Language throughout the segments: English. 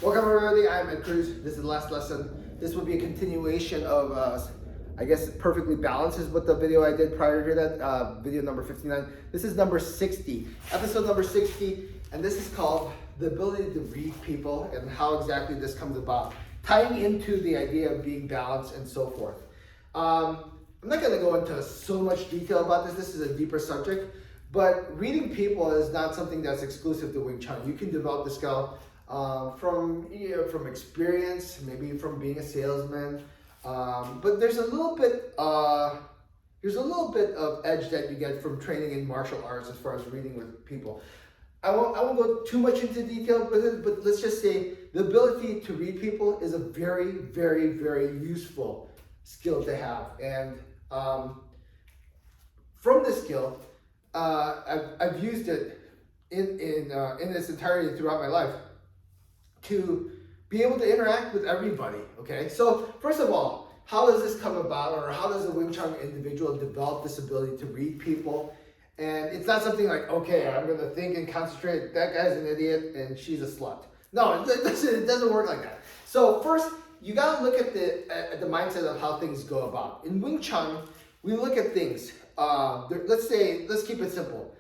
Welcome everybody, I'm Ed Cruz. This is the last lesson. This will be a continuation of, I guess, Perfectly Balanced is what the video I did prior to that, video number 59. This is number 60, episode number 60, and this is called The Ability to Read People and how exactly this comes about, tying into the idea of being balanced and so forth. I'm not going to go into so much detail about this. This is a deeper subject, but reading people is not something that's exclusive to Wing Chun. You can develop the skill from experience, maybe from being a salesman, but there's a little bit of edge that you get from training in martial arts as far as reading with people. I won't go too much into detail with it, but let's just say the ability to read people is a very, very, very useful skill to have. And from this skill, I've used it in its entirety throughout my life to be able to interact with everybody, okay? So first of all, how does this come about, or how does a Wing Chun individual develop this ability to read people? And it's not something like, okay, I'm gonna think and concentrate, that guy's an idiot and she's a slut. No, it doesn't work like that. So first, you gotta look at the mindset of how things go about. In Wing Chun, we look at things, let's keep it simple.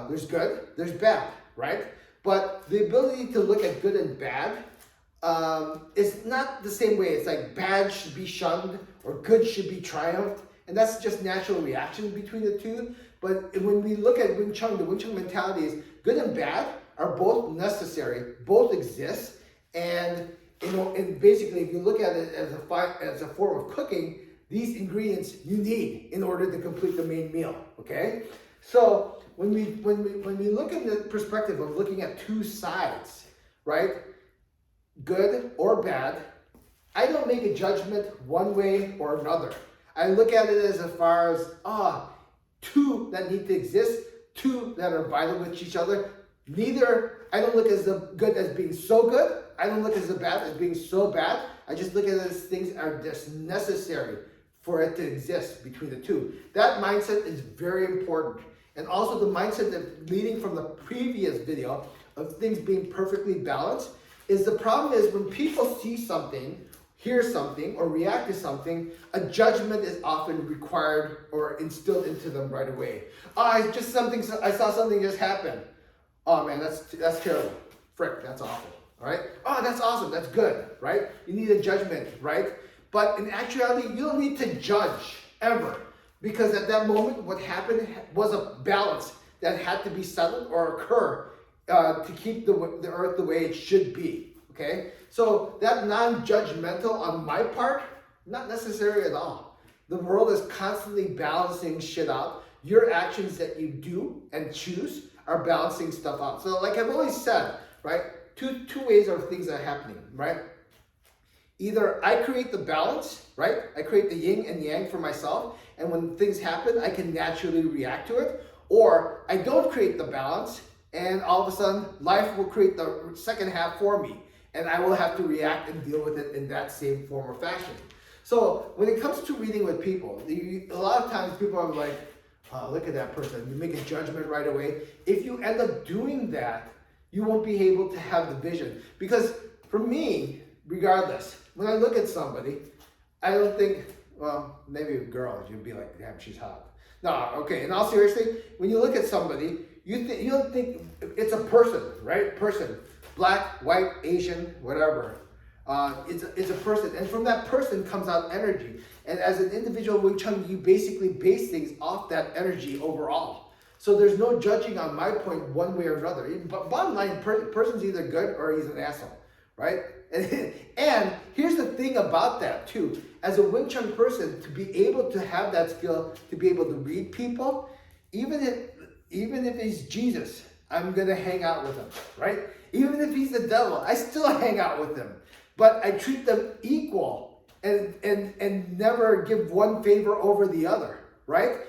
There's good, there's bad, right? But the ability to look at good and bad is not the same way. It's like bad should be shunned or good should be triumphed. And that's just natural reaction between the two. But when we look at Wing Chun, the Wing Chun mentality is good and bad are both necessary, both exist. And and basically, if you look at it as a form of cooking, these ingredients you need in order to complete the main meal. Okay, so when we look at the perspective of looking at two sides, right, good or bad, I don't make a judgment one way or another. I look at it as far as two that need to exist, two that are vital with each other. I don't look at the good as being so good. I don't look at the bad as being so bad. I just look at it as things are just necessary for it to exist between the two. That mindset is very important. And also the mindset that leading from the previous video of things being perfectly balanced is the problem is when people see something, hear something, or react to something, a judgment is often required or instilled into them right away. I saw something just happen. Oh man, that's terrible. Frick, that's awful. All right? Oh, that's awesome. That's good, right? You need a judgment, right? But in actuality, you don't need to judge ever. Because at that moment, what happened was a balance that had to be settled or occur to keep the earth the way it should be, okay? So that non-judgmental on my part, not necessary at all. The world is constantly balancing shit out. Your actions that you do and choose are balancing stuff out. So like I've always said, right? Two ways of things that are happening, right? Either I create the balance, right? I create the yin and yang for myself, and when things happen, I can naturally react to it. Or I don't create the balance, and all of a sudden, life will create the second half for me, and I will have to react and deal with it in that same form or fashion. So when it comes to reading with people, a lot of times people are like, oh, look at that person. You make a judgment right away. If you end up doing that, you won't be able to have the vision. Because for me, regardless, when I look at somebody, I don't think, well, maybe a girl, you'd be like, damn, she's hot. No, okay, in all seriousness, when you look at somebody, you don't think it's a person, right? Person, black, white, Asian, whatever. It's a person, and from that person comes out energy. And as an individual Wing Chun, you basically base things off that energy overall. So there's no judging on my point one way or another. But bottom line, person's either good or he's an asshole, right? And here's the thing about that too. As a Wing Chun person, to be able to have that skill, to be able to read people, even if he's Jesus, I'm gonna hang out with him, right? Even if he's the devil, I still hang out with him. But I treat them equal and never give one favor over the other, right?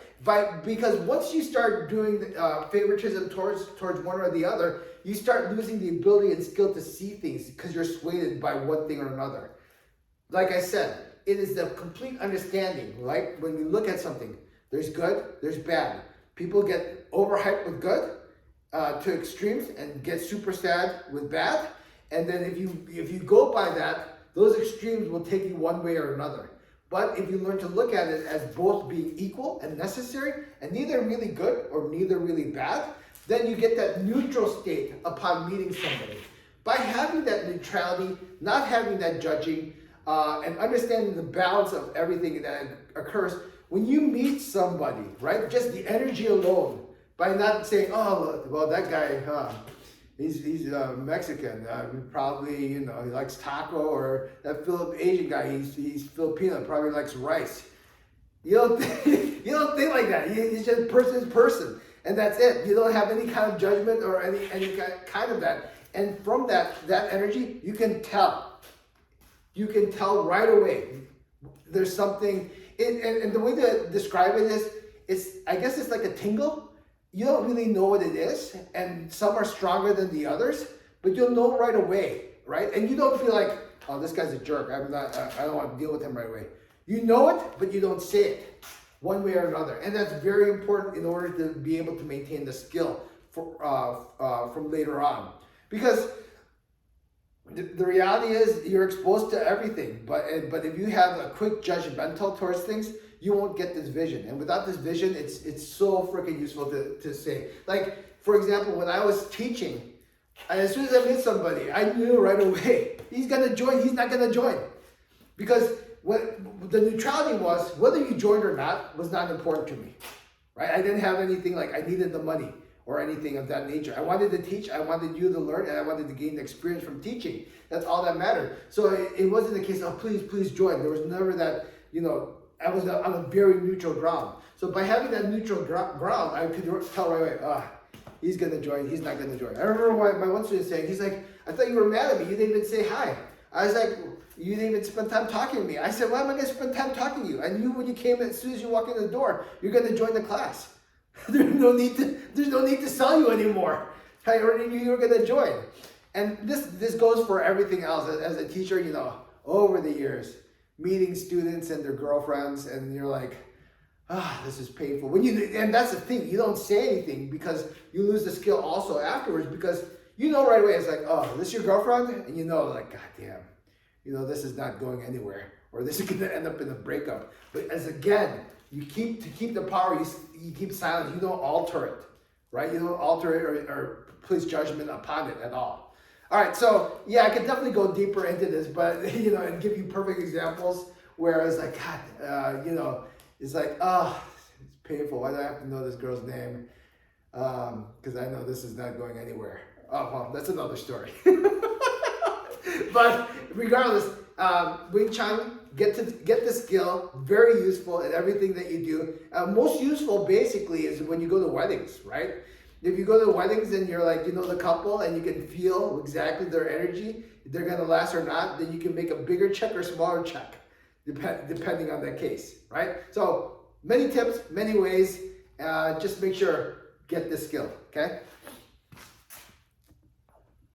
Because once you start doing favoritism towards one or the other, you start losing the ability and skill to see things because you're swayed by one thing or another. Like I said, it is the complete understanding, right? When we look at something, there's good, there's bad. People get overhyped with good to extremes and get super sad with bad. And then if you go by that, those extremes will take you one way or another. But if you learn to look at it as both being equal and necessary, and neither really good or neither really bad, then you get that neutral state upon meeting somebody. By having that neutrality, not having that judging, and understanding the balance of everything that occurs, when you meet somebody, right, just the energy alone, by not saying, oh, well, that guy, he's Mexican, probably, you know, he likes taco, or that Asian guy, he's Filipino, probably likes rice. You don't think like that. He's just person is person, and that's it. You don't have any kind of judgment or any kind of that. And from that energy, you can tell. You can tell right away. There's something, and the way to describe it is, I guess it's like a tingle. You don't really know what it is, and some are stronger than the others, but you'll know right away, right? And you don't feel like, oh, this guy's a jerk. I don't want to deal with him right away. You know it, but you don't say it one way or another. And that's very important in order to be able to maintain the skill from later on. Because the reality is you're exposed to everything, but if you have a quick judgmental towards things, you won't get this vision. And without this vision, it's so freaking useful to say. Like, for example, when I was teaching, as soon as I met somebody, I knew right away, he's gonna join, he's not gonna join. Because what the neutrality was, whether you joined or not, was not important to me, right? I didn't have anything like I needed the money or anything of that nature. I wanted to teach, I wanted you to learn, and I wanted to gain the experience from teaching. That's all that mattered. So it wasn't the case, oh, please join. There was never that, you know, I was on a very neutral ground. So by having that neutral ground, I could tell right away, he's gonna join, he's not gonna join. I remember my one student saying, he's like, I thought you were mad at me, you didn't even say hi. I was like, you didn't even spend time talking to me. I said, why am I gonna spend time talking to you? I knew when you came, as soon as you walk in the door, you're gonna join the class. There's no need to sell you anymore. I already knew you were gonna join. And this goes for everything else. As a teacher, you know, over the years, meeting students and their girlfriends, and you're like, this is painful. And that's the thing, you don't say anything because you lose the skill also afterwards, because you know right away, it's like, oh, this is your girlfriend? And you know, like, God damn, you know, this is not going anywhere, or this is gonna end up in a breakup. But to keep the power, you keep silent, you don't alter it, right? You don't alter it or place judgment upon it at all. All right, so yeah, I could definitely go deeper into this, but you know, and give you perfect examples where it's like, God, you know, it's like, it's painful. Why do I have to know this girl's name? Because I know this is not going anywhere. Oh, well, that's another story. But regardless, Wing Chun, get the skill, very useful in everything that you do. Most useful basically is when you go to weddings, right? If you go to weddings and you're like, you know, the couple, and you can feel exactly their energy, if they're gonna last or not, then you can make a bigger check or smaller check, depending on that case, right? So many tips, many ways, just make sure, get this skill, okay?